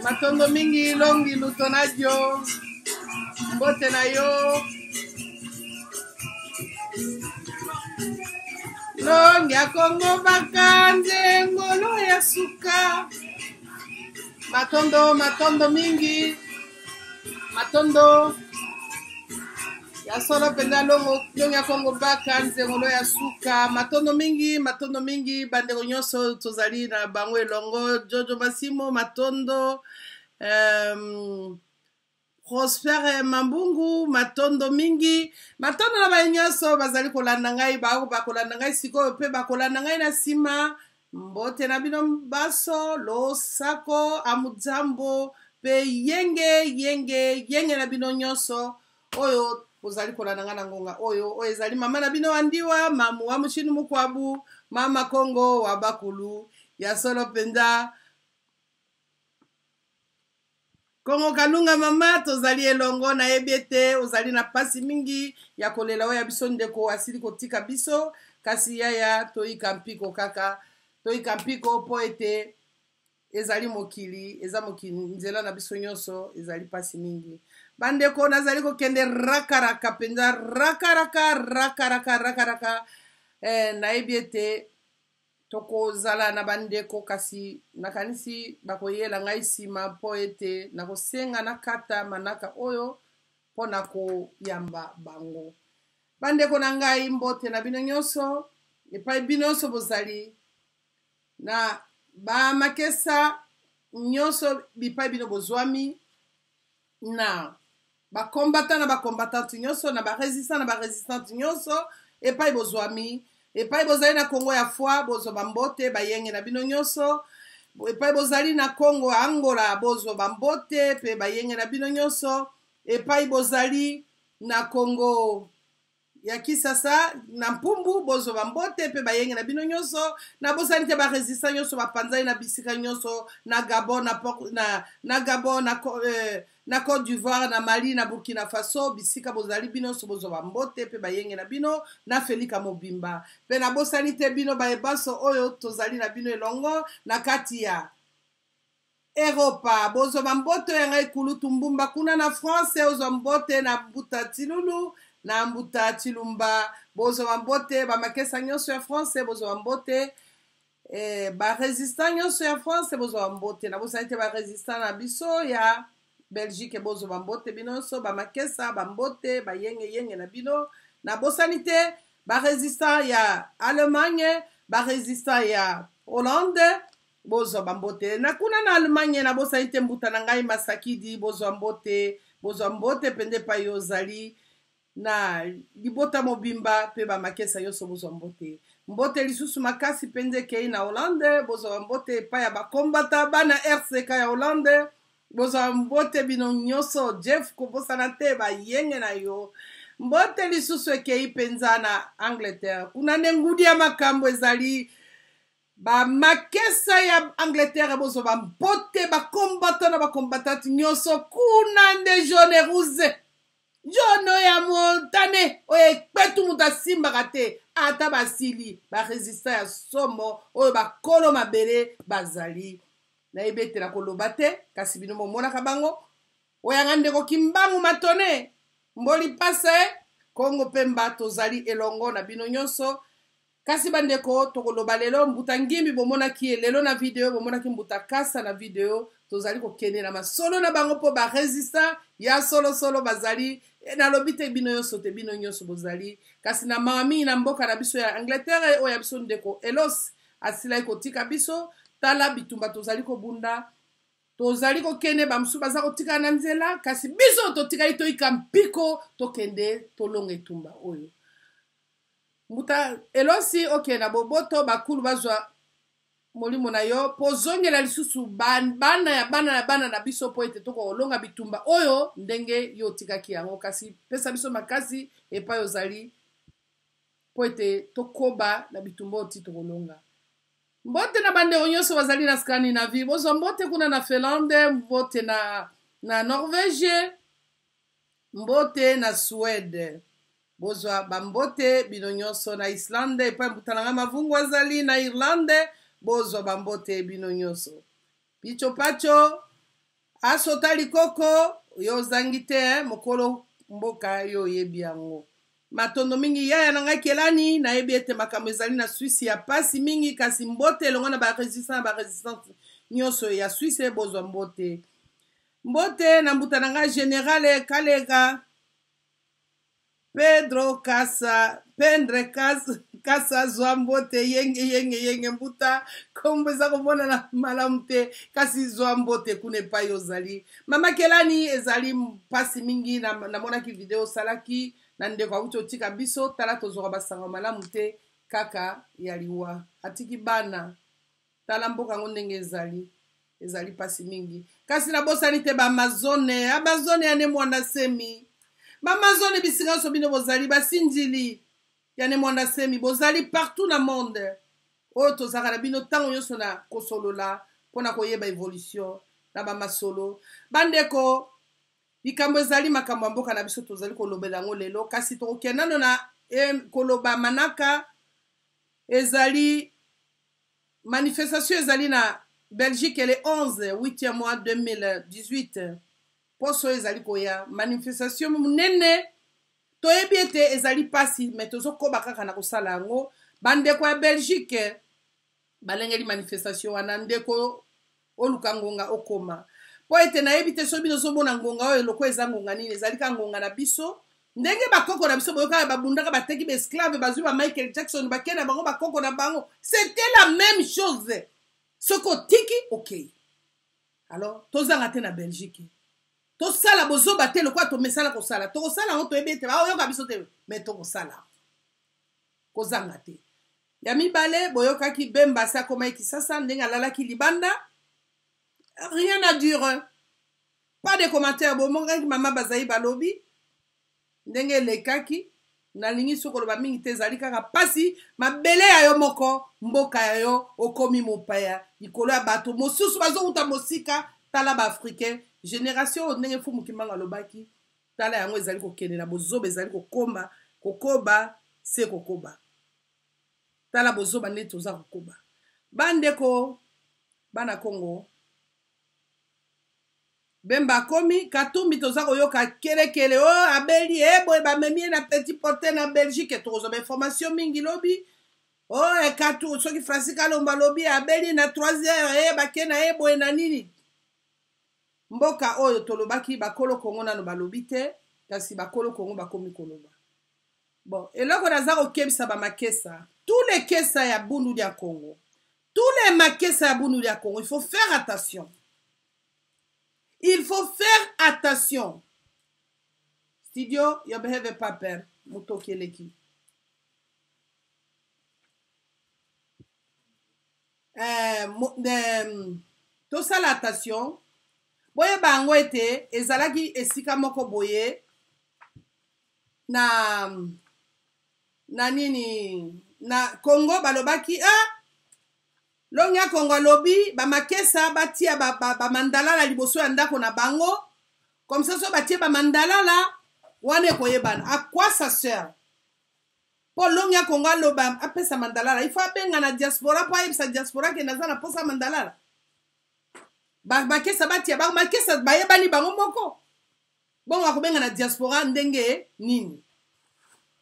Matondo mingi longi lutonajo mbote na yo longi ya Kongo bakanje ngolo ya suka matondo mingi matondo ya solo penda longo ya Kongo bakanje ngolo ya suka matondo mingi bandeko nyonso tozali na bango elongo Jojo Masimo matondo Prosper Mambungu matondo mingi matondo na banyoso bazali kolanda ngai bakolanda ngai sikoyo pe bakolanda ngai na sima mbote na bino baso losako amujambo pe yenge na bino nyonso oyo ozali kolanda ngai na ngonga oyo ezali mama na bino andiwa mamu wa mushinu mukwabu mama Kongo wa bakulu ya solo penda Kongo kanunga mama tozali elongo na ebete ozali na pasi mingi ya kolela oya biso ndeko asili kotika biso kasi yaya toyika mpiko kaka toyika mpiko po ete ezali mokili eza mokili nzela na biso nyonso ezali pasi mingi bandeko nazali kokende rakaraka penza rakaraka na ebete toko zala na bandeko kasi nakanisi bakoyela ngai sima po ete nakosenga na kata manaka oyo po nako yamba bango bandeko na ngai mbote na bino nyonso epai bino nyonso bozali na ba makesa nyonso bipai bino bozwami na ba combattant nyonso na ba resistant nyonso epai bozwami epai bozali na Kongo ya foi bozo bambote bayenge na bino nyonso epai bozali na Kongo Angola bozo bambote pe bayenge na bino nyonso epai bozali na Kongo ya Kisasa na Mpumbu bozo bambote pe bayenge na bino nyonso na bozali te ba resistant nyonso bapanzali na bisika nyonso na Gabon na Gabon na Côte d'Ivoire na Mali na Burkina Faso bisika bozali bino so bozo bambote pe bayenge na bino na Felika Mobimba pe na bosani te bino baebaso oyo tozali na bino elongo na kati ya Europa bozo bambote yanga ikulutu mbumba kuna na France ozo mbote na Mbuta Tilulu na Mbuta Tilumba bozo bambote ba makesa nyonso ya France bozo bambote ba resistant nyonso ya France bozo bambote na bosani te ba resistant na biso ya Belgique bozo bambote binonso ba makesa bambote ba yenge na bino na bosani te ba resistant ya Allemagne ba resistant ya Hollande bozo bambote na kuna na Allemagne na bosani te mbuta na ngai Masakidi bozo bambote pende pa yozali na libota mobimba pe ba makesa yoso bozo mbote lisusu makasi pende kei na Hollande bozo bambote pa ya bakombata bana RCK ya Hollande bozo mbote bino nyonso Jeff kobosana te ba yenge na yo mbote lisusu ekei penza na Angleterre kuna ngudi ya makambo ezali ba makesa ya Angleterre bozo bambote bakombata na bakombatati nyonso kuna nde jaune rouge jono ya montane oyo ekpetu muta simbaka te ata basili ba resistant ya somo oyo bakolo mabele bazali na ebetela koloba te kasi bino momonaka bango oyanga ndeko kimbangu matone mboli pase Kongo pemba tozali elongo na bino nyonso kasi bandeko tokoloba lelo mbuta ngimbi bomonaki lelo na video bomonaki mbuta kasa na video tozali kokende na masolo na bango mpo baresistant ya solosolo bazali nalobi te bino nyonso te bino nyonso bozali kasi na mawa mingi na mboka na biso ya Angleterre oyo ya biso ndeko Elos asilai kotika biso tala bitumba tozali kobunda tozali kokende bamosusu baza kotika na nzela kasi biso totikali toyika mpiko tokende tolonga etumba oyo mbuta Elosi okenda boboto bakulu bazwa molimo na yo pozongela lisusu bana na biso po ete tokolonga bitumba oyo ndenge yo otikaki yango kasi pesa biso makasi epai ozali po ete tokoba na bitumba oti tokolonga mbote na bandeko nyonso bazali na Scandinavie bozwa mbote kuna na Finlande mbote na Norvège mbote na Suède bozwa bambote bino nyonso na Islande epai mbutananga mavungu azali na Irlande bozwa bambote bino nyonso picho pacho asota likoko yo ozangi te mokolo mboka yo oyebi yango matondo mingi yaya na ngai kelani nayebi ete makambo ezali na Suisse ya pasi mingi kasi mbote elongo na baresistance nyonso ya Suisse bozwa mbote na mbuta na ngai General Kalega Pedro Kasa zwa mbote yenge mbuta kombo eza komona na malamu te kasi zwa mbote kuna epai ozali mama kelani ezali mpasi mingi namonaki video osalaki na ndeko auti otika biso tala tozwaka basango malamu te kaka ya liwa atiki bana tala mboka yango ndenge ezali pasi mingi kasi nabosani te baamazone yane mwanda semi baamazone bisinga nyonso bino bozali basinzili yane mwanda semi bozali partout na monde oyo tozalaka na bino ntango nyonso na kosolola mpona koyeba evolution na bamasolo bandeko likambo ezali makambo ya mboka na biso tozali kolobela yango lelo kasi tokokenda nano na koloba manaka ezali manifestation ezali na Belgique le 11 8e mois 2018 poso ezali koya manifestation munene toyebi ete ezali pasi me tozokoba kaka na kosala yango bandeko ya Belgique balengeli manifestation wana ndeko oluka ngonga okoma po ete nayebi te so bino ozomona ngonga oyo eloko eza ngonga nini ezali ka ngonga na biso ndenge bakoko na biso boyokaka babundaka bateki baesclave bazwi ba Michael Jackson bakenda bango bakoko na bango c'était la même chose soko tiki ok alors tozanga te na Belgique tosala bozoba te lokwa tomesala kosala tokosala yango toyebi ete baoyoka biso te me tokosala kozanga te ya mibale boyokaki Bemba se akoma Kisasa ndenge alalaki libanda rien à dire pas de commentaires bomongaki mama bazali balobi ndenge elekaki nalingi sokoloba mingi te ezali kaka pasi mabele ya yo moko mboka ya yo okomi mopaya likolo ya bato mosusu bazouta mosika tala baafricain génération ndenge fu mokimanga alobaki tala yango ezali kokende na bozoba ezali kokoba se kokoba tala bozoba nde toza kokoba bandeko bana Congo Bemba komi katumbi toza koyoka kelekele o abeli boye bamemi na petit porte na Belgique tozo ba information mingi lobi o ekatu soki Francisca Lomba lobi abeli na 3h bakena boye na nini mboka oyo tolobaki bakolo Kongo nano balobi te kasi bakolo Kongo bakomi koloba bon eloko naza kokebisa bamakesa tous les kesa ya bundu ya Congo tous les makesa ya bundu ya Congo il faut faire attention. Il faut faire attention. Studio, you behave pas peur. Mutoki leki. To sala attention. Boye bango ete ezalaki esika moko boye na nini na Congo balobaki longia Congo lobi ba makesa batia ba mandala la liboso ya ndako na bango comme ça so batia ba mandala la wane koyebana à quoi ça sert pour longia Congo loba apesa mandala la il faut abenga na diaspora po ayebisa diaspora ke naza na posa mandala la ba makesa batia ba makesa bayebani bango moko bon akobenga na diaspora ndenge nini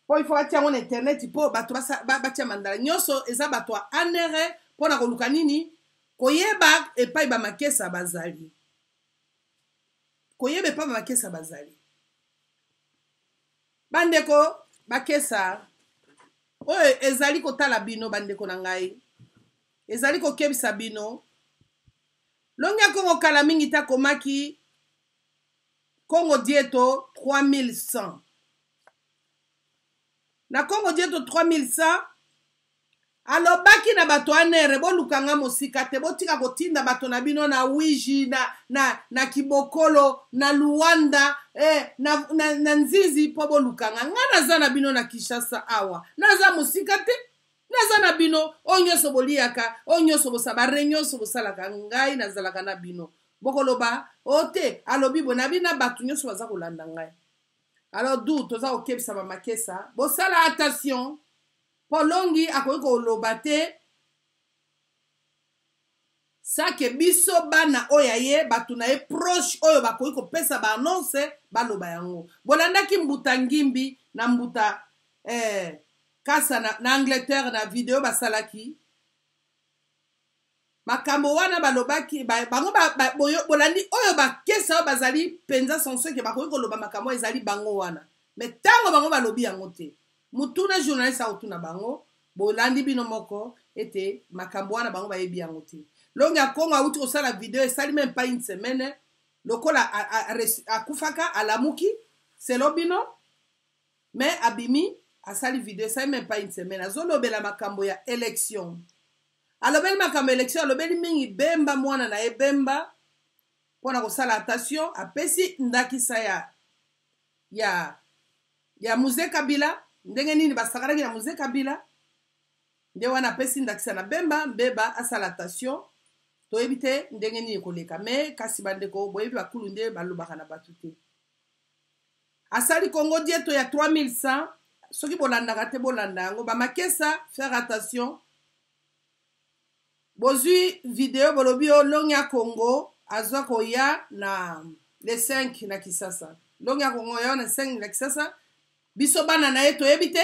po il faut atia mon internet po bato batia mandala nyonso eza bato anere po na koluka nini koyeba epai bamakesa bazali koyeba epai bamakesa bazali bandeko bakesa oyo ezali kotala bino bandeko na ngai ezali kokebisa bino longi ya Congo kala mingi ta komaki Congo dieto 3100 na Congo dieto 3100 alobaki na bato anere bolukanga mosika te botika kotinda bato na bino na wiji na kibokolo na luanda na nzizi po bolukanga nga naza na bino na Kinshasa awa naza mosika te naza na bino oyo nyonso boliaka oyo nyonso bosaba re nyonso bosalaka ngai nazalaka na bino bokoloba ote alobi bo na bina bato nyonso baza kolanda ngai alors du toza kokebisa bamakesa bosala attention po longi akoki koloba te sake biso bana oyo aye bato na ye proche oyo bakoki kopesa baannonce baloba yango bolandaki mbuta ngimbi na mbuta kasa na Angleterre na video basalaki makambo wana balobaki bango bolandi oyo bakesa oyo bazali penza sanso ke bakoki koloba makambo ezali bango wana me ntango bango balobi yango te mutuna journaliste aotuna bango bolandi bino moko ete makambo wana bango bayebi yango te longi ya Congo auti kosala video esali même pas une semaine lokola akufaka alamuki selo bino me abimi asali video esali même pas une semaine azolobela makambo ya élection alobeli makambo ya élection alobeli mingi bemba mwana na ye bemba mpona kosala attention apesi ndakisa ya Muze Kabila ndenge nini basakaraki na Muze Kabila nde wana apesi ndakisa na bemba mbeba asala attention toyebi te ndenge nini koleka me kasi bandeko boyebi bakulu nde balobaka na bato te asali Congo dieto ya 3100 soki bolandaka te bolanda yango bamakesa faire attention bozwi video bolobi o longi ya Congo azwa koya na le 5 na Kisasa longi ya Congo ya na 5 na Kisasa biso bana na ye toyebi te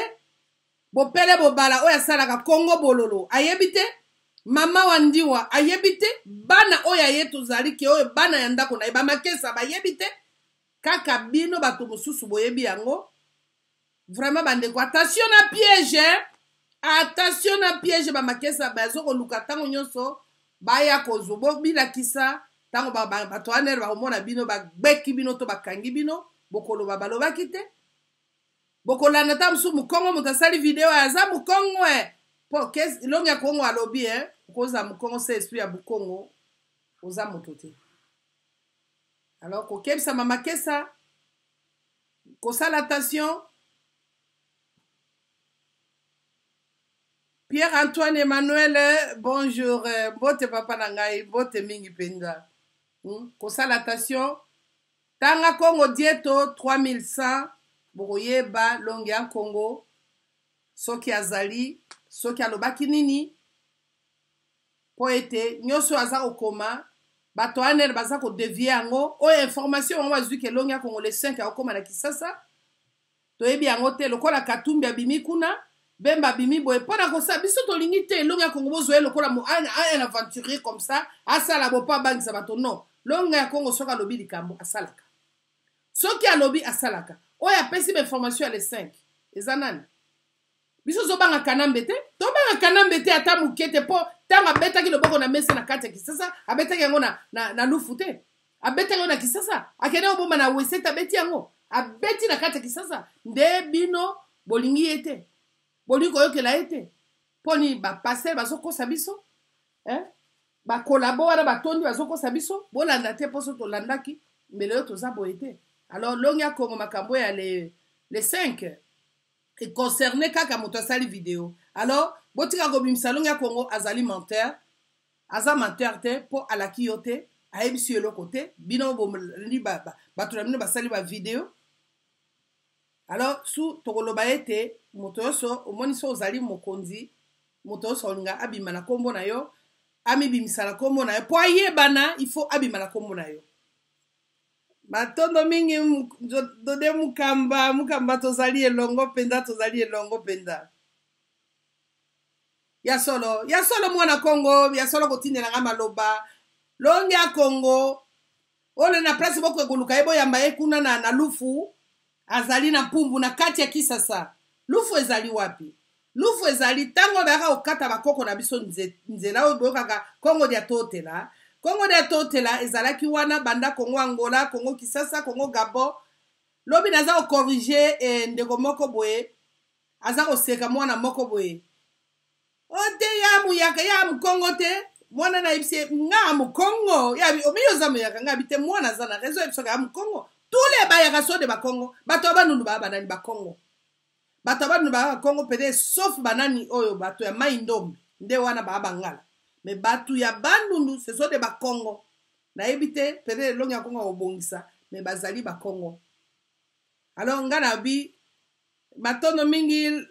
bopele bobala oyo asalaka Congo bololo ayebi te mama wandiwa ayebi te bana oyo aye tozali ke oyo bana ya ndako na ye bamakesa bayebi te kaka bino bato mosusu boyebi yango vraiment bandeko attention na piège attention na piège bamakesa bazo koluka ntango nyonso baya kozwa bobilakisa ntango bato anere bakomona bino bagbeki bino to bakangi bino bokoloba balobaki te bokolanda ta mosusu mokongo moto asali video aza mokongo po longi ya Kongo alobi okoza mokongo se esprit ya bukongo oza moto te alors kokebisa mamakesa kosala attention Pierre-Antoine Emmanuel, bonjour, bote papa nangai, bote mingi penda. Kosala attention, tanga Congo dieto 3100, bokoyeba longi ya Congo, soki azali, soki alobaki nini, po ete, nyoso aza okoma, bato anere baza ko devie yango, oyo information wango azwi ke longi ya Congo le 5 akoma na Kisasa, toyebi yango te, lokola Katumbi abimi kuna, bemba bimi boye pona kosa biso to lingi te longa Congo bozo lokola mo un aventurier comme ça asala bo pa bangisa bato non longa ya Congo soka lobi likambo asalaka soki alobi asalaka oya apesi ba information ya le 5 ezanani biso zo banga kanambe te to banga kanambe te ata mukete po tanga betaki loboko na mesa na kati ya Kisasa abetaki yango na lufu te abetaki yango na Kisasa akene obomba na wese tabeti yango abeti na kati ya Kisasa nde bino bolingi ete bolingo yokela ete poni ba passer bazokosa biso ba collabora batondi bazokosa biso bolanda te poso to landaki mbele yo toza boye te alors longi ya Congo makambo ya le 5 et concerné kaka moto asali video alors botika kobimisa longi ya Congo azali menteur aza menteur te po alaki yo te ayebisi eloko te bino bomoni bato na bino basali ba video alors su tokoloba ete moto yoso omoni so ozali mokonzi moto yoso olinga abima na kombo na yo amibimisa na kombo na yo po ayebana il faut abima na kombo na yo Matondo mingi dode mukamba tozali elongo penda. Ya solo mwana Congo, ya solo kotindela nga maloba. Longi ya Congo, ole na place boko ekoluka ebo yamba ye kuna na lufu, azali na pumbu na kati ya Kisasa. Lufu ezali wapi? Lufu ezali tango beka okata bakoko na biso nzela oyo boyokaka Congo dia totela. Congo dia totela ezalaki wana banda Congo Angola, Congo Kisasa, Congo Gabon. Lobi naza o corriger ndeko moko boye. Aza koseka mwana moko boye. Ote ya muyaka ya mkongo te. Mwana na ibise nga mkongo. Ya omiyo za muyaka nga bite mwana za na rezo ebisoka ya mkongo. Tule bayaka so de bakongo. Bato abanundu ba banani bakongo. Bato abanundu ba Congo pede sauf banani oyo bato ya maindombe. Nde wana ba bangala. Me batu ya bandundu ce sont des bakongo. Na ebite pede longi ya Congo obongisa. Me bazali bakongo. Alors ngana bi matondo mingi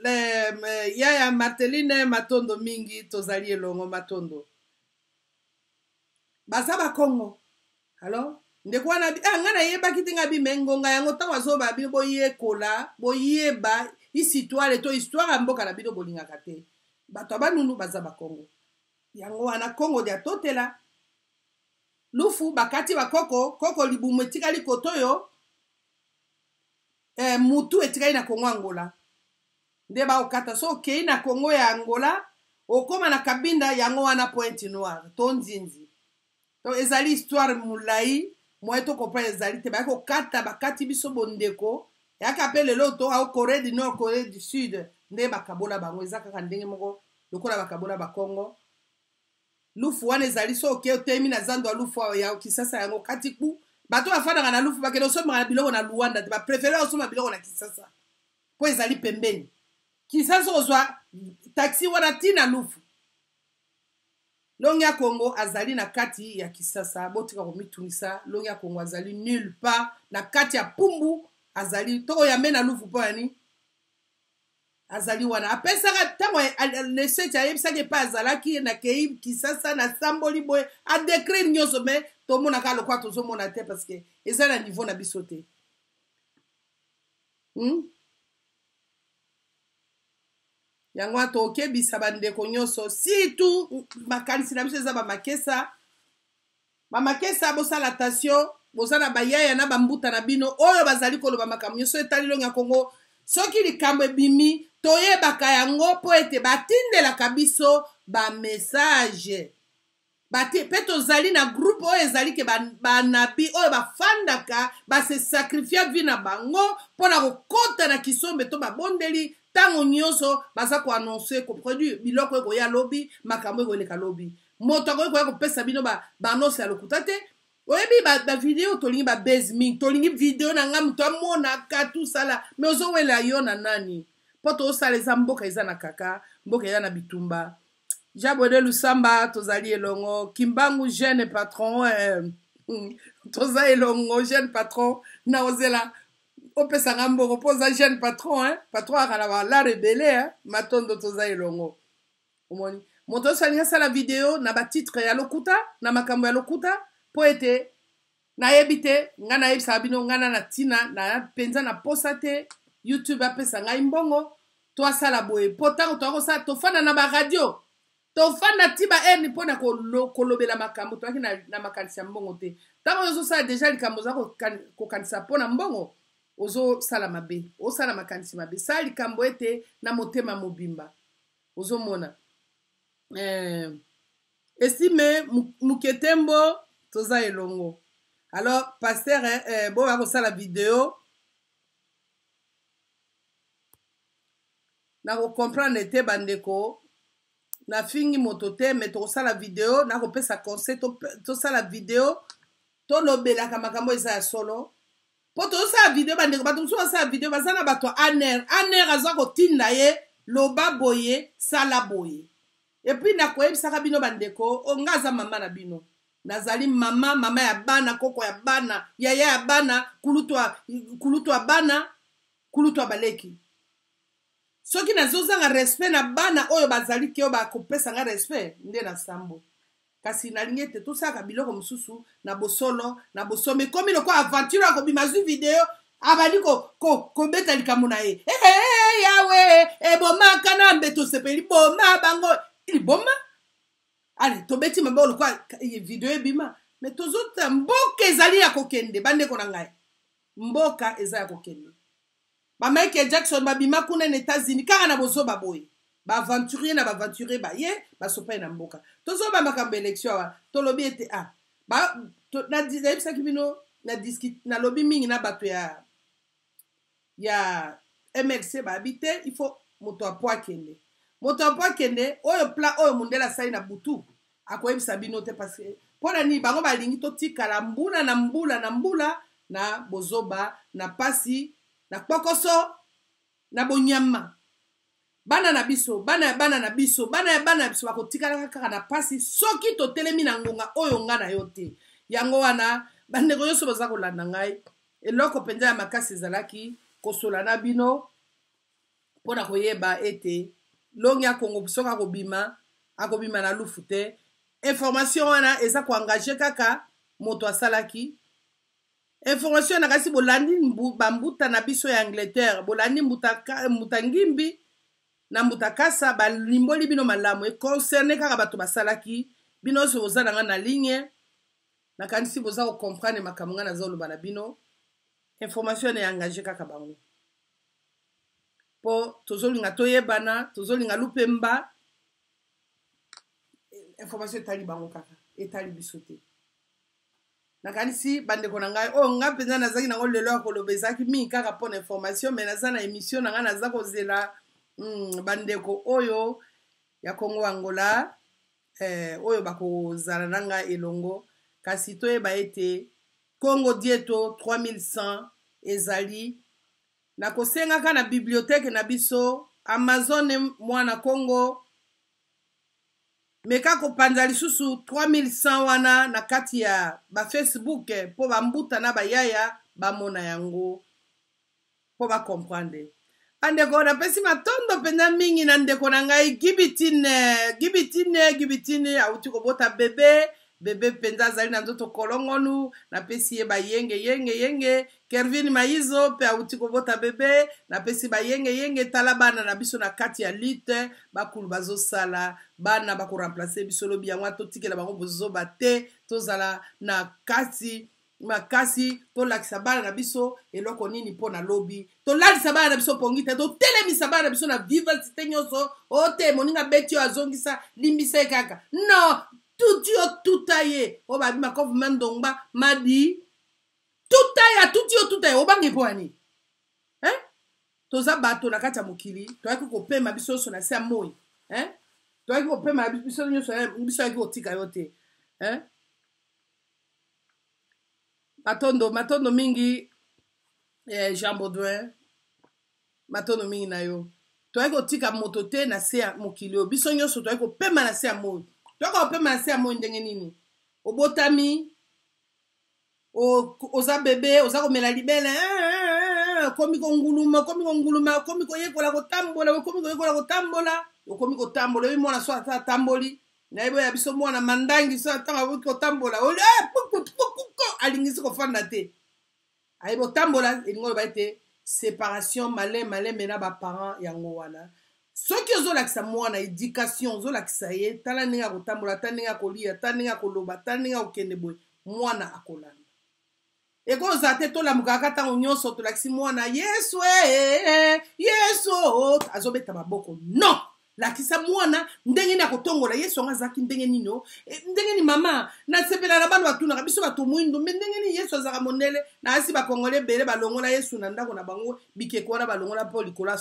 yaya Marteline matondo mingi tozali elongo matondo. Baza bakongo. Alors ndeko wana bi ngana yeba kitinga bi mengonga yango tawa zo ba bi boye kola boyeba histoire to histoire mboka na bido bolinga kate. Bato abanunu baza bakongo. Yango wana Congo dia totela. Lufu bakati bakoko koko libumu etikali kotoyo. Mutu etikali na Congo Angola. Nde ba okata so kei na Congo ya Angola okoma na kabinda yango wana Pointe Noire tonzinzi. To ezali histoire mulai moeto kopra ezali te ba ko kata bakati biso bondeko yaka pele loto au Corée du Nord Corée du Sud nde bakabola bango ezaka kandenge moko lokola bakabola bakongo. Lufu wana ezali so oke otemi na zando ya lufu ya Kisasa yango katiku bato bafandaka na lufu bakende osomaka na biloko na Luanda te baprefere osoma biloko na Kisasa po ezali pembeni. Kisasa ozwa taxi wana tina lufu. Longi ya Congo azali na kati ya Kisasa botika komitungisa. Longi ya Congo azali nulle part na kati ya pumbu azali toko ya mena lufu po yani azali wana apesaka tango leseti ayebisaki pa azalaki na kei Kisasa na samboli boye a décrire nyonso me tomonaka lokwa tozomona te parce que eza na niveau na biso te. Yango tokebisa bandeko nyonso surtout makanisi na biso eza bamakesa bosala attention bozana bayaya na bambuta na bino oyo bazali koloba makambo nyonso etali longi ya Congo. Soki likambo ebimi toyebaka yango po ete batindelaka biso ba message pe tozali na groupe oyo ezali ke banabi oyo bafandaka base sacrifia vi na bango mpona kokota na kisombe to babondeli tango nyonso baza koannonce koproduire biloko ekoya lobi makambo ekoleka lobi moto akoki kopesa bino banonse ya lokuta te. Oyebi ba video tolingi ba base mingi tolingi video na nga muto amonaka tout sala me ozowela yo na nani po tosala eza mboka eza na kaka mboka eza na bitumba. Jabode Lusamba tozali elongo Kimbangu jeune patron toza elongo jeune patron na ozela opesa nga mboko poza jeune patron patron akala ba la rebelle matondo toza elongo omoni moto salinga sala video na ba titre ya lokuta na makambo ya lokuta po ete na yebite nga na yebisa bino nga na tina na penza na posa te YouTube apesa nga imbongo to asala boye po tango to akosala tofanda na ba radio tofanda tiba eni pona kolobela makambo to na makanisa mbongo te tango yozo sala deja likambo za ko kanisa pona mbongo ozo sala mabe osala makanisi mabe sala likambo ete na motema mobimba ozo mona estime muketembo toza elongo. Alors pasteur bo akosala video na ko comprendre te bandeko na fingi moto te me tokosala video na kopesa conseil tosala video tolobelaka makambo eza ya solo po tosala video bandeko bato mosusu basala video baza na bato aner aza kotinda ye loba boye sala boye epuis nakoyebisaka bino bandeko onga aza mama na bino nazali mama ya bana koko ya bana yaya ya bana kulutu ya bana kulutu ya baleki soki nazozanga respect na bana oyo bazali ke oyo bakopesa nga respect nde na sambo kasi nalingi ete tosaka biloko mosusu na bosolo na bosome komi loko aventure akobima zwi video abali kobeta likambo na ye yawe ebomaka na mbeto sepeli boma bango liboma ale tobeti mabao lokwa video ebima me tozota mboka ezali ya kokende bandeko na ngai mboka eza ya kokende ba Michael Jackson babima kuna na États-Unis kaka na bozoba boye ba aventurier na ba aventurier ba ye basopa na mboka tozoba makambo élection wa tolobi ete ba na disaki bino na lobi mingi na bato ya MLC ba habite il faut moto apo akende oyo plan oyo mundela sali na butu akoyebisa bino te parce que pona ni bango balingi totikala mbula na mbula na bozoba na pasi na kpokoso na bonyama bana na biso bakotikala kaka na pasi soki totelemi na ngonga oyo nga na yo te yango wana bandeko nyonso baza kolanda ngai eloko mpenza ya makasi ezalaki kosola na bino mpona koyeba ete longi ya Kongo soki akobima na lufu te information wana eza koengage kaka moto asalaki information na kasi bolandi bambuta na biso ya Angleterre bolandi mbuta ngimbi na mbuta kasa balimboli bino malamu concerne kaka bato basalaki bino so boza na nga na ligne nakanisi boza comprendre makambo nga naza oloba na bino information na engage kaka bango po tozolinga toyebana tozolinga lupemba information etali bango kaka etali biso te nakanisi bandeko na ngai nga mpenza nazaki nango lelo ya koloba ezalaki mingi kaka mpona information me naza na émission na ngai naza kozela bandeko oyo ya Kongo Angola oyo bakozala na ngai elongo kasi toyeba ete Congo Dieto 3100 ezali na kosengaka na bibliothèque na biso Amazon mwana Congo meka kopanza lisusu 3100 wana na kati ya ba Facebook po bambuta na bayaya bamona yango po ba comprendre andeko na pesi matondo penda mingi na ndeko na ngai gibitine auti kobota bebe penza azali na nzoto kolongonu na pesi ye yenge Kervin Maizo pe auti kobota bebe na pesi yenge tala bana na biso na kati ya lite bakulu bazosala bana bako remplacer biso lobi yango totikela bango bozoba te tozala na kati makasi tolakisa bana na biso eloko nini mpona lobi tolalisa bana na biso pongi te totelemisa bana na biso na vivacité nyonso ote moninga beti oyo azongisa limbisa kaka no tuti yo tuta ye o babima government ndongba madi tuti yo tuta ye obangi mpo ani toza bato na kati ya mokili toyaki kopema biso nyonso na se ya moi toyaki kopema biso nyonso biso yaki kotika yo te matondo mingi Jean Baudouin matondo mingi na yo toyaki kotika moto te na se ya mokili oyo biso nyonso toyaki kopema na se ya moi toyaki kopema na se ya moi ndenge nini obotami oza bebe oza komela libele komi konguluma komi koyekola kotambola okomi kotambola oyi mwana so ata atamboli nayebi ya biso mwana mandangi so atanga okoki kotambola alingisi kofanda te ayebi otambola elingi oloba ete séparation maleme na baparent yango wana soki ozolakisa mwana éducation ozolakisa ye tala ndenge ya kotambola ta ndenge ya kolia ta ndenge ya koloba ta ndenge ya kokende boye mwana akolanda ekozala te tolamukaka ntango nyonso tolakisi mwana yesu azobeta maboko non lakisa mwana ndenge nini akotongola yesu yango azalaki ndenge nini ndenge nini mama nasepela na bana batunaka biso bato mwindu me ndenge nini yesu azalaka mondele na asi bakongole ebele balongola yesu na ndako na bango bikeko wana balongola mpo likola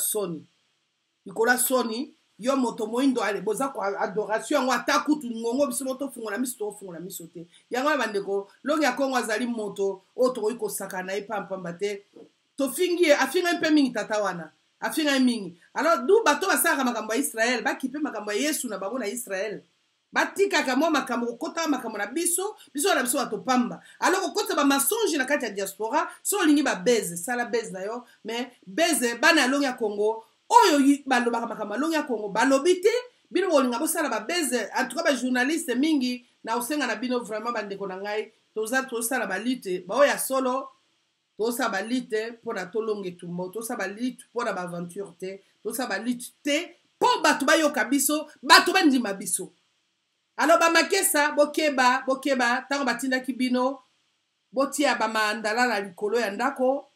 soni yo moto moindo ale boza ko adoration yango ata kutu ngongo biso moto fungola miso te yango bandeko longi ya Kongo azali moto oto ko sakana epamba te to fingi afinga mpe mingi tata wana afinga mingi alors du bato basaka makambo ya Israël bakipe makambo ya Yesu na bango na Israël batika kama makambo kota makambo na biso na biso bato pamba alors kokota ba mensonge na kati ya diaspora so lingi ba beze sala beze na yo mais beze bana longi ya Kongo oyo balobaka makambo longi ya Kongo balobi te bino bolinga bosala babeze en tout cas bajournaliste mingi na osenga na bino vraiment bandeko na ngai tosala balite baoya solo tosala balite mpona tolonga etumba tosala balite mpona baaventure te tosala balite te mpo bato bayoka biso bato bandima biso alo bamakesa bokeba ntango batindaki bino botia bamandalala likolo ya ndako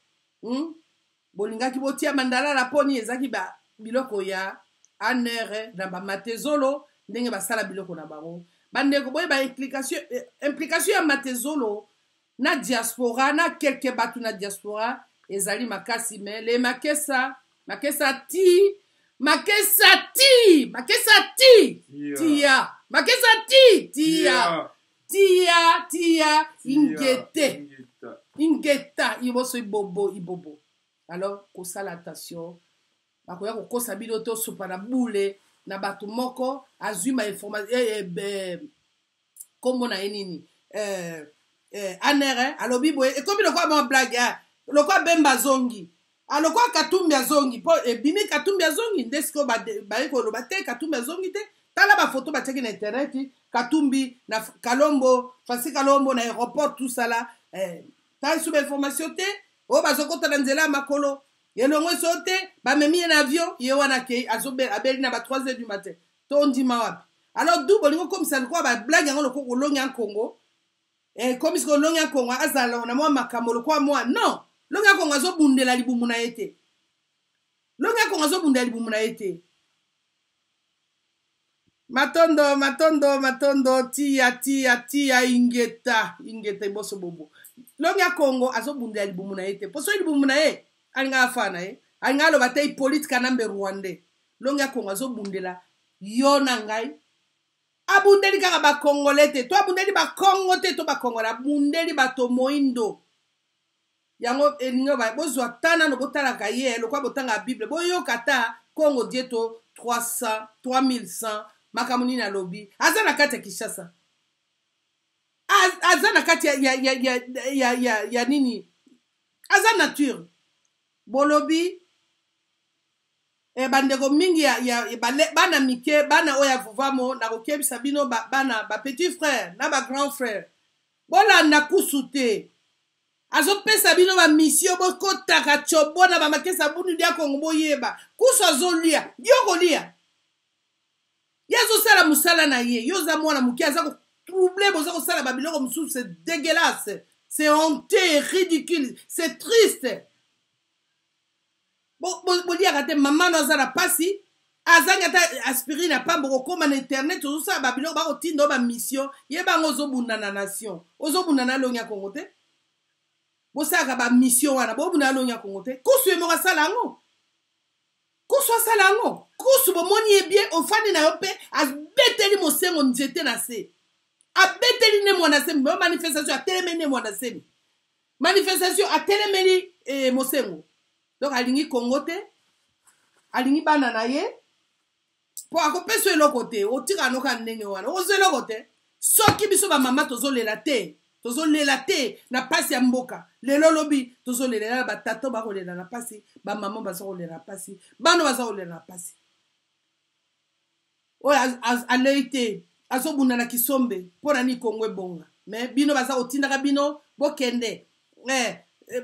bolingaki botia mandalala poni ezaki biloko ya anere na bamatezolo ndenge basala biloko na bango bandeko boye implication ya matezolo na diaspora na quelque bato na diaspora ezali makasi me le makesa ti ingeta iboso ibobo alors kosala attention bakoya kokosa bino to sopa na bule na bato moko azwi ma information kombo na ye nini anere alobi boye ekomi lokwa mwa blague lokwa bemba zongi alokwa katumbi azongi po ebimi katumbi azongi nde sikoyo baye koloba te katumbi azongi te tala bafoto batiaki na internet katumbi na kalombo fasi kalombo na aéroport tout ça là tala so bainformation te oyo bazokota na nzela ya makolo elongo so te bamemi ye na avion ye wana akei abeli na ba 3h du matin to ndima wapi alors du bolingo komisa lokwa bablage yango lokwa kolongi ya nkongo komisi kolongi ya nkongo azala na mwa makambo lokwa mwa non longi ya kongo azobundela libumu na ye te longi ya kongo azobundela libumu na ye te matondo tia ingeta iboso bobo longi ya kongo azobundela libumu na ye te poso libumu na ye alinga afa na ye alinga aloba te Hippolyte Kanambe Rwandais longi ya kongo azobundela yo na ngai abundeli kaka bakongole te to abundeli bakongo te to bakongole abundeli bato moindo yango elingo bozwa tana no botalaka ye lokwa botanga bible boyoka ta kongo dieto 3100 makamuni na lobi aza na kati ya Kinshasa aza na kati ya nini aza nature bolobi bandeko mingi bana mike bana oya vuvamo na kokebisa bino bana ba petit frère na ba grand frère bolanda kusu te azopesa bino bamisio bokotaka tshobona bamakesa bunu lia kongo boyeba kusu azolia yo kolia ye azosala mosala na ye yo oza mwana moke aza kotrouble boza kosala babiloko mosusu c'est dégueulasse c'est honteux ridicule c'est triste boliaka te mama no aza na pasi azangi ata aspirine apambo kokóma na internet ozosala babiloko bakotinda o bamission ye bango ozobunda na nation ozobunda na longi ya kongo te bosalaka bamission wana bobunda na longi ya kongo te kusu ye moko asala yango kusu bomoni ye bien ofandi na yo mpe abeteli mosengo nzete na se abeteli ne mwana semi bo manifestation atelemeli ne mwana semi manifestation atelemeli mosengo donc alingi kongo te alingi bana na ye po akopesa eloko te otika noka ndenge wana ozwa eloko te soki biso bamama tozolela te na pasi ya mboka lelo lobi tozolela batata bakolela na pasi bamama baza kolela na pasi bana baza kolela na pasi oyo alei te azobunda na kisombe mpo na ni kongo ebonga me bino baza kotindaka bino bokende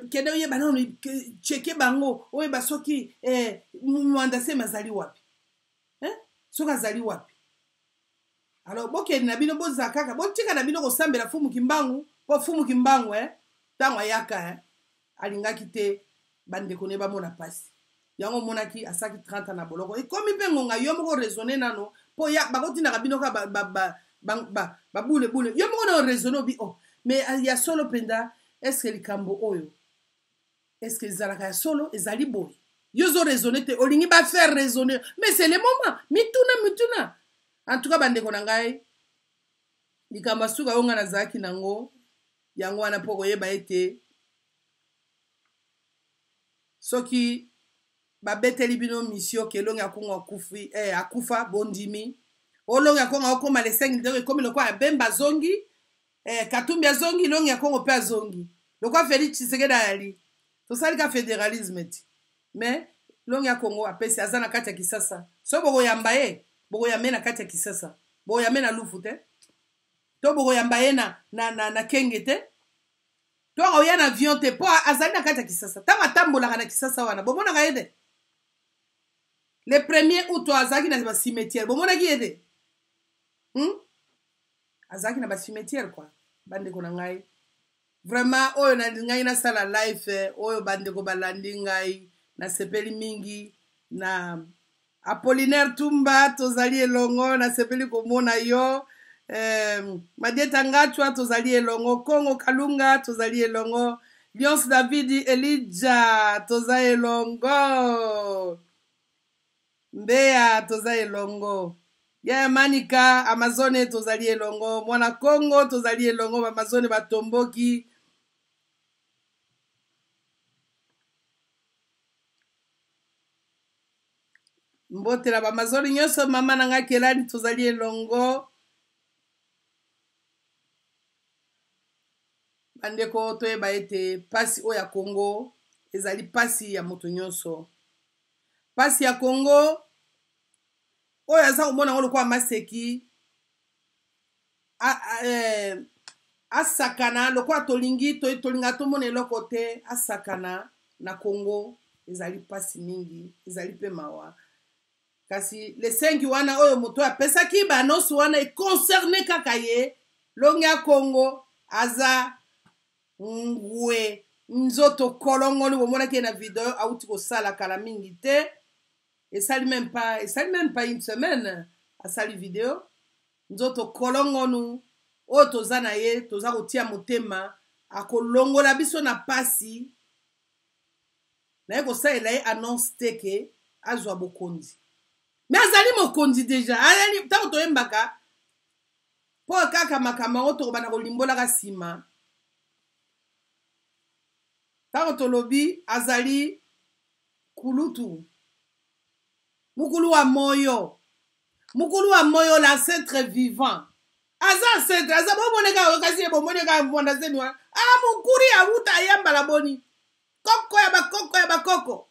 kende oyeba nano cheke bango oyeba soki mwanda sema azali wapi soki azali wapi alors bokende na bino boza kaka botika na bino kosambela fumu kimbangu po fumu kimbangu ntango ayaka alingaki te bandeko ne bamona pasi yango omonaki asaki 30 na boloko ekomi mpe ngonga yo moko raisonne nano po bakotindaka bino ka babulebule yo moko na raisonne obi mais ya solo mpenza eske likambo oyo eske ezalaka ya solo ezali boye yo zo raisonne te olingi bafaire raisonner mais c'est le moment mituna en tout cas bandeko na ngai likambo suka oyo nga nazalaki nango yango wana mpo koyeba ete soki babeteli bino mission ke longi ya kongo akufa bondimi olongi ya kongo akokoma le 5 ndeko ekomi lokwa ya bemba azongi katumbi azongi longi ya kongo mpe azongi lokwa Félix Tshisekedi ayali tosalika fédéralisme ti mais longi ya kongo apesi aza na kati ya Kisasa so bokoyamba ye bokoyambe na kati ya Kisasa bokoyambe na Lufu te to bokoyamba ye na Kenge te to akoya na avion te po azali na kati ya Kisasa ntango atambolaka na Kisasa wana bomonaka ye te le 1er août azalaki na bacimetière bomonaki ye te azalaki na bacimetière kwa bandeko na ngai vraiment oyo na ngai nasala live oyo bandeko balandi ngai nasepeli mingi na Apollinaire Tumba tozali elongo nasepeli komona yo Madieta Ngachwa tozali elongo Kongo Kalunga tozali elongo Lions David Elijah tozali elongo Mbeya tozali elongo ya Manika Amazone tozali elongo Mwana Kongo tozali elongo Amazone batomboki mbotela ba Amazone nyonso mama na nga kelani tozali elongo bandeko toyeba ete pasi oyo ya Congo ezali pasi ya moto nyonso pasi ya Congo oyo aza komona ngo lokola maseki asakana lokola tolinga tomona eloko te asakana na Congo ezali pasi mingi ezali pe mawa kasi le 5 wana oyo moto apesaki banoso wana econcerne kaka ye longi ya Congo aza ngwe nzoto kolongoli bomonaki na video auti kosala kala mingi te esali même pas une semaine asali video nzoto kolongonu oyo toza na ye toza kotia motema akolongola biso na pasi naye kosalela ye annonce teke azwa bokonzi me azali mokonzi deja ntango toyembaka mpo kaka makambo yango tokobana kolimbolaka nsima ntango tolobi azali kulutu mukulu wa moyo la centre vivant aza centre aza bomoneka kasi ye bomoneka mwanda zeni wana mukuri awuta ayambala boni koko ya bakoko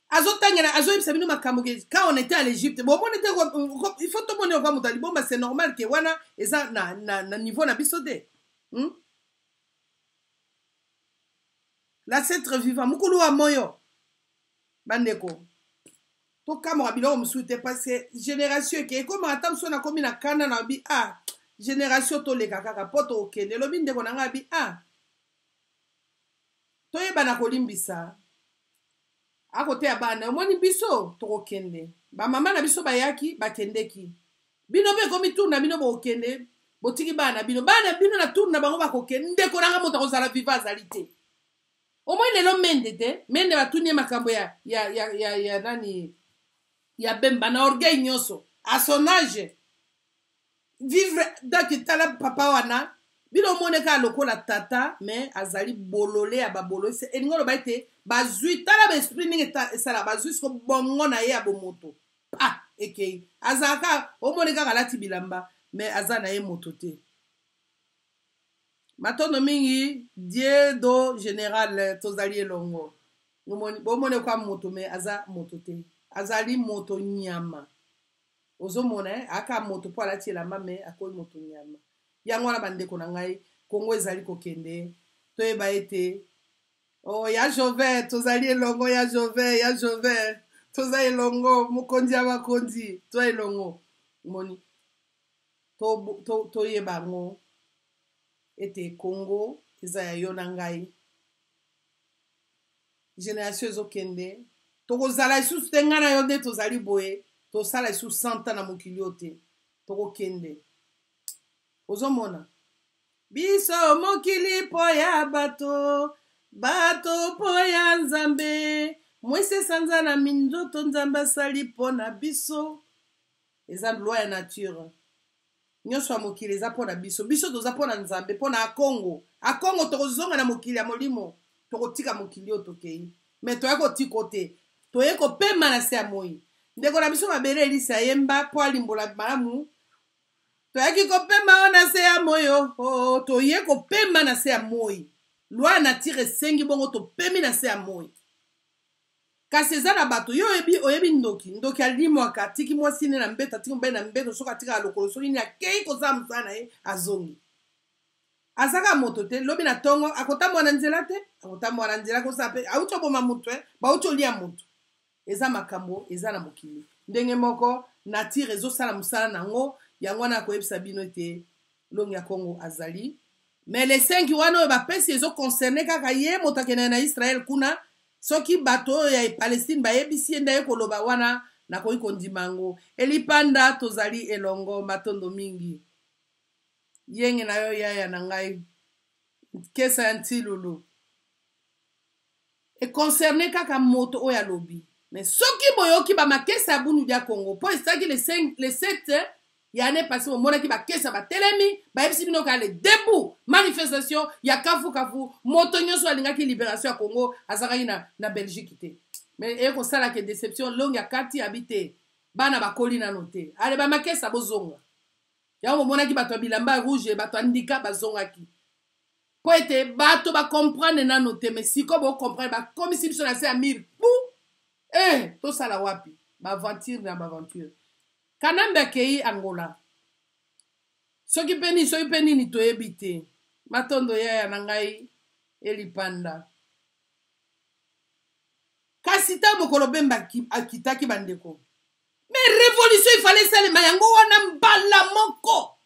azotangela azoyebisa bino makambo ke quand on était à l'Égypte bomoni te il faut tomoni okwa moto alibomba c'est normal ke wana eza na niveau na biso te la centre vivant mukulu wa moyo bandeko tokamwa biloko mosusu te parce que génération eke ekoma ata mosu na komi na kanda na bi génération toleka kaka mpo tokende elobi ndeko na ngai bi toyebana kolimbisa akoteya bana omoni biso tokokende bamama na biso bayaki bakendeki bino mpe ekomi tour na bino bokokende botiki bana bino na tour na bango bakokende ndeko nanga moto akozala viva azali te omoi lelo mende te mende batuni ye makambo ya nani ya bemba na orgueil nyonso à son âge vivre donc tala papa wana bino omoneka lokola tata mais azali bolole ya babolo elingi oloba ete bazwi tala baesprit ndenge esala bazwi siko bongo na ye ya bomoto ekei azalaka omoneka alati bilamba mais aza na ye moto te matondo mingi diedo général tozali elongo bomone kwa moto mais aza moto te azali moto nyama ozomona aka moto po alati elamba mais akoyi moto nyama yango wana bandeko na ngai Kongo ezali kokende toyeba ete ya Jovet tozali elongo ya Jovet toza elongo mokonzi ya bakonzi toza elongo moni toyeba ngo ete Congo eza ya yo na ngai génération ezokende tokozala lisusu te ngai na yo nde tozali boye tosala lisusu 100 na mokili oyo te tokokende ozomona biso mokili po ya bato po ya nzambe mwese sanza na minzoto nzambe asali po na biso eza loi ya nature nyonso ya mokili eza mpo na biso toza mpo na nzambe mpo na akongo tokozonga na mokili ya molimo tokotika mokili oyo tokei me toya kotiko te toye kopema na se ya moi ndeko na biso mabele elisa yemba mpo alimbola malamu toyaki kopema o na se ya moi toye kopema na se ya moi loi ya nature esengi bongo topemi na se ya moi kasi eza na bato yo oyebi ndoki alimwaka tiki mwasi ne na mbeto atiki mobali na mbeto soki atika lokolo soki nini akei kozala mosala na ye azongi azaka moto te lobi na ntongo akotambola na nzela te akotambola na nzela kosala mpe auti oboma moto bauti olia moto eza makambo eza na mokili ndenge moko natire ezosala mosala nango yango wana akoyebisa bino ete longi ya kongo azali mais les 5 wana oyo bapesi ezoconcerne kaka ye moto akende na israel kuna soki bato oyo ya palestine bayebisi ye ndaye koloba wana nakoki kondima yango elipanda tozali elongo matondo mingi yenge na yo yaya na ngai kesa ya ntilulu econcerne kaka moto oyo alobi mais soki boyoki bamakesa ya bunu dia kongo mpo esaki les 7 ya ane passé omonaki bakesa batelemi bayebisi bino kaka le debout manifestation ya kafu moto nyonso alingaki libération ya kongo azalaki na belgique te mais ekosalaka déception longue ya kati abi te bana bakoli nano te ale bamakesa bozonga yango omonaki bato ya bilamba rouge bato ya ndika bazongaki po ete bato bacomprendre nano te mais siko bocomprendre bakomisi biso na se ya mire pu tosala wapi baaventure na baaventure kanambe akei angola soki mpe nini toyebi te matondo yaya na ngai elipanda kasi ta mokolo bemba akitaki bandeko mais révolution ifale esalema yango wana mbala moko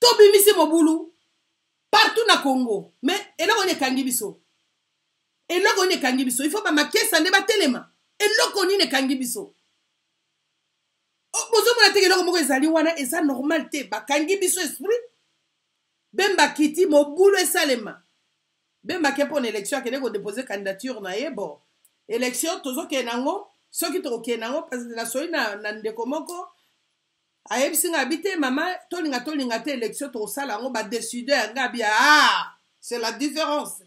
tobimisi mobulu partout na congo mais eloko nini ekangi biso ifo bamakesa nde batelema eloko nini ekangi biso bozomona teke eloko moko ezali wana eza normal te bakangi biso esprit bemba kiti mobulu esalema bemba ke mpona élection akende kodepose candidature na ye bon élection tozokende nango soki tokokende nango parce que nasoli na ndeko moko ayebisi nga abi te mama tolinga te élection tokosala yango badécideur nga abi c'est la différence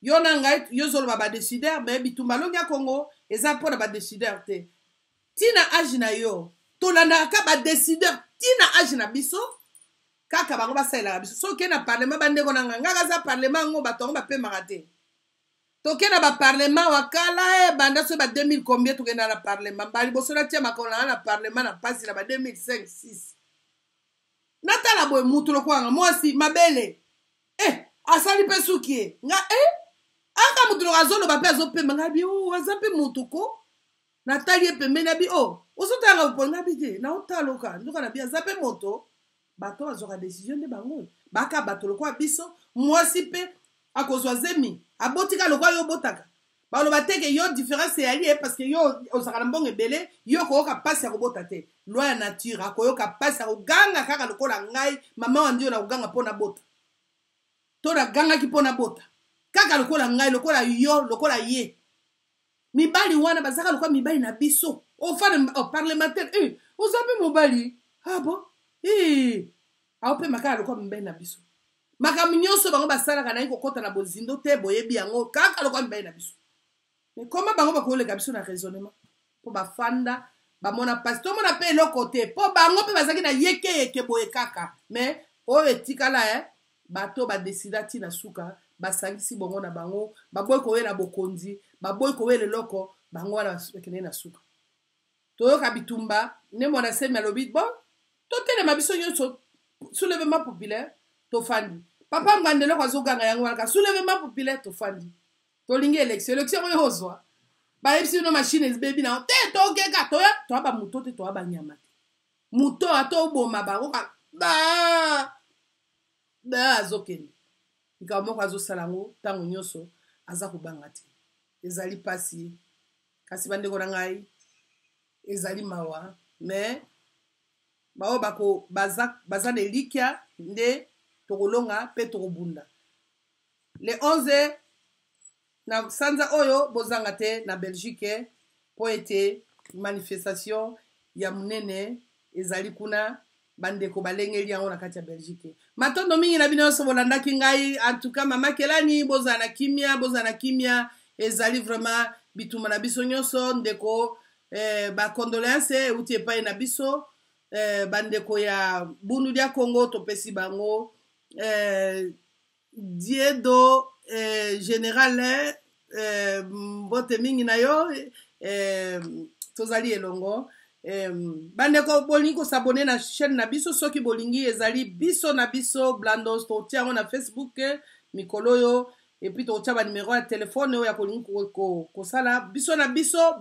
yo na ngai yozoloba badécideur mais bitumba longi ya kongo eza mpona badécideur te tina age na yo tolandaka badécideur tina age na biso kaka bango basalelaka biso soki na parlement bandeko na nga ngaka aza parlement yango bato yango bapemaka te toke na baparlement wakala banda so ba 2000 combien tokenda na parlement mbali boso na tia makola na parlement na pasi na ba 2005 6 natala boye mutu lokwanga mwasi mabele asali pe suki nga aka mutu lokazolo ba pe azopemba nga bi aza pe mutu ko natali e pembe na bi osotanga bo nga bi te na otaloka ndoka na bi aza pe moto bato azoka décision de bango baka bato lokwa biso mwasi pe akozwa zemi abotika lokwa yo botaka baloba teke yo différence yali parce que yo ozaka na mbongo ebele yo koyoka pasi ya kobota te loi ya nature akoyoka pasi ya koganga kaka lokola ngai mama wandi yo na koganga mpona bota to nagangaki mpona bota kaka lokola ngai lokola yo lokola ye mibali wana bazaka lokola mibali na biso ofana parlementaire oza mpe mobali bon aope makala lokola mibali na biso makambo nyonso bango basalaka nayi kokota na bozindo te boyebi yango kaka lokola mibali na biso mais koma bango bakoleka biso na raisonnement mpo bafanda bamona pasi tomona mpe eloko te mpo bango mpe bazalaki na yekeyeke boye kaka mais oyo etikala bato badesida ntina suka basangisi bongo na bango baboyi koyela bokonzi baboyi koyela eloko bango wana bakende na suka toyoka bitumba nde mwana semi alobi bon totelema biso nyonso soulèvement populaire tofandi papa ngande eloko azoganga yango wana soulèvement populaire tofandi tolingi élection oyo ozwa bayebisi bino machine ezibebi na te tokeka toya bamuto te toya banyama te muto ata oboma bango azokende likambo moko azosala yango ntango nyonso aza kobanga te ezali pasi kasi bandeko na ngai ezali mawa mais bao baza na elikya nde tokolonga mpe tokobunda le 11 na sanza oyo bozanga te na Belgique po ete manifestation ya munene ezali kuna bandeko balengeli yango na kati ya Belgique matondo mingi na bino nyonso bolandaki ngai en tout cas mama kelani bozala na kimia ezali vraiment bituma na biso nyonso ndeko bacondoléance euti epai na biso bandeko ya bundu dia Congo topesi bango Diedo général mbote mingi na yo tozali elongo bandeko bolingi kosabone na chaîne na biso soki bolingi ezali biso na biso Blandos totia yango na Facebook mikolo oyo epuis totia ba numero ya telefone oyo ya kolingi kosala biso na biso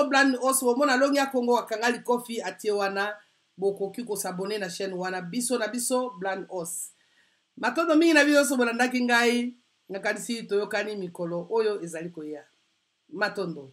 Blandos bomona longi ya Kongo akanga likofi atie wana bokoki kosabone na chaîne wana biso na biso Blandos matondo mingi na biso so bolandaki ngai nakanisi toyokani mikolo oyo ezali koya matondo